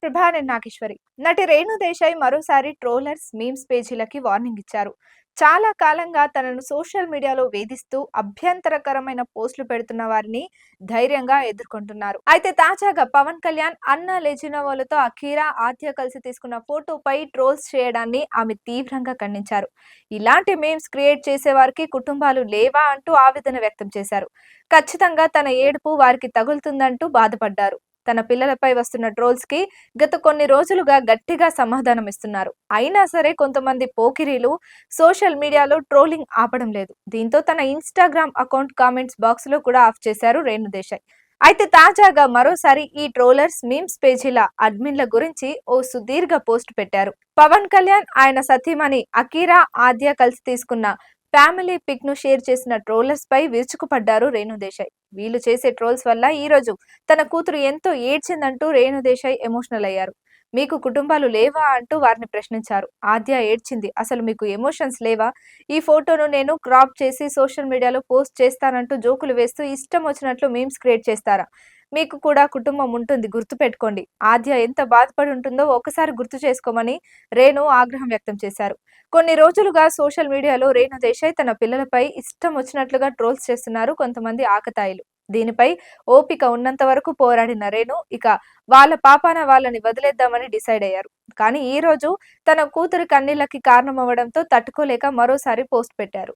ప్రభా, నేను నాగేశ్వరి. నటి రేణు దేశాయ్ మరోసారి ట్రోలర్స్, మీమ్స్ పేజీలకి వార్నింగ్ ఇచ్చారు. చాలా కాలంగా తనను సోషల్ మీడియాలో వేధిస్తూ అభ్యంతరకరమైన పోస్టులు పెడుతున్న వారిని ధైర్యంగా ఎదుర్కొంటున్నారు. అయితే తాజాగా పవన్ కళ్యాణ్, అన్నా లెజినోవాలతో అఖీరా, ఆద్య కలిసి తీసుకున్న ఫోటోపై ట్రోల్స్ చేయడాన్ని ఆమె తీవ్రంగా ఖండించారు. ఇలాంటి మీమ్స్ క్రియేట్ చేసే వారికి కుటుంబాలు లేవా అంటూ ఆవేదన వ్యక్తం చేశారు. ఖచ్చితంగా తన ఏడుపు వారికి తగులుతుందంటూ బాధపడ్డారు. తన పిల్లలపై వస్తున్న ట్రోల్స్ కి గత కొన్ని రోజులుగా గట్టిగా సమాధానం ఇస్తున్నారు. అయినా సరే కొంతమంది పోకిరీలు సోషల్ మీడియాలో ట్రోలింగ్ ఆపడం లేదు. దీంతో తన ఇన్‌స్టాగ్రామ్ అకౌంట్ కామెంట్స్ బాక్స్ లో కూడా ఆఫ్ చేశారు రేణు దేశాయ్. అయితే తాజాగా మరోసారి ఈ ట్రోలర్స్, మీమ్స్ పేజీల అడ్మిన్ల గురించి ఓ సుదీర్ఘ పోస్ట్ పెట్టారు. పవన్ కళ్యాణ్, ఆయన సతీమణి అకీరా, ఆద్య కలిసి తీసుకున్న ఫ్యామిలీ పిక్ ను షేర్ చేసిన ట్రోలర్స్ పై విరుచుకుపడ్డారు రేణు దేశాయ్. వీళ్ళు చేసే ట్రోల్స్ వల్ల ఈ రోజు తన కూతురు ఎంతో ఏడ్చిందంటూ రేణు దేశాయ్ ఎమోషనల్ అయ్యారు. మీకు కుటుంబాలు లేవా అంటూ వారిని ప్రశ్నించారు. ఆద్య ఏడ్చింది, అసలు మీకు ఎమోషన్స్ లేవా? ఈ ఫోటోను నేను క్రాప్ చేసి సోషల్ మీడియాలో పోస్ట్ చేస్తానంటూ జోకులు వేస్తూ ఇష్టం వచ్చినట్లు మీమ్స్ క్రియేట్ చేస్తారా? మీకు కూడా కుటుంబం ఉంటుంది, గుర్తుపెట్టుకోండి. ఆద్య ఎంత బాధపడి ఉంటుందో ఒకసారి గుర్తు చేసుకోమని రేణు ఆగ్రహం వ్యక్తం చేశారు. కొన్ని రోజులుగా సోషల్ మీడియాలో రేణు దేశాయ్ తన పిల్లలపై ఇష్టం వచ్చినట్లుగా ట్రోల్స్ చేస్తున్నారు కొంతమంది ఆకతాయిలు. దీనిపై ఓపిక ఉన్నంత వరకు పోరాడిన రేణు ఇక వాళ్ళ పాపాన వాళ్ళని వదిలేద్దామని డిసైడ్ అయ్యారు. కానీ ఈ రోజు తన కూతురి కన్నీళ్లకి కారణమవ్వడంతో తట్టుకోలేక మరోసారి పోస్ట్ పెట్టారు.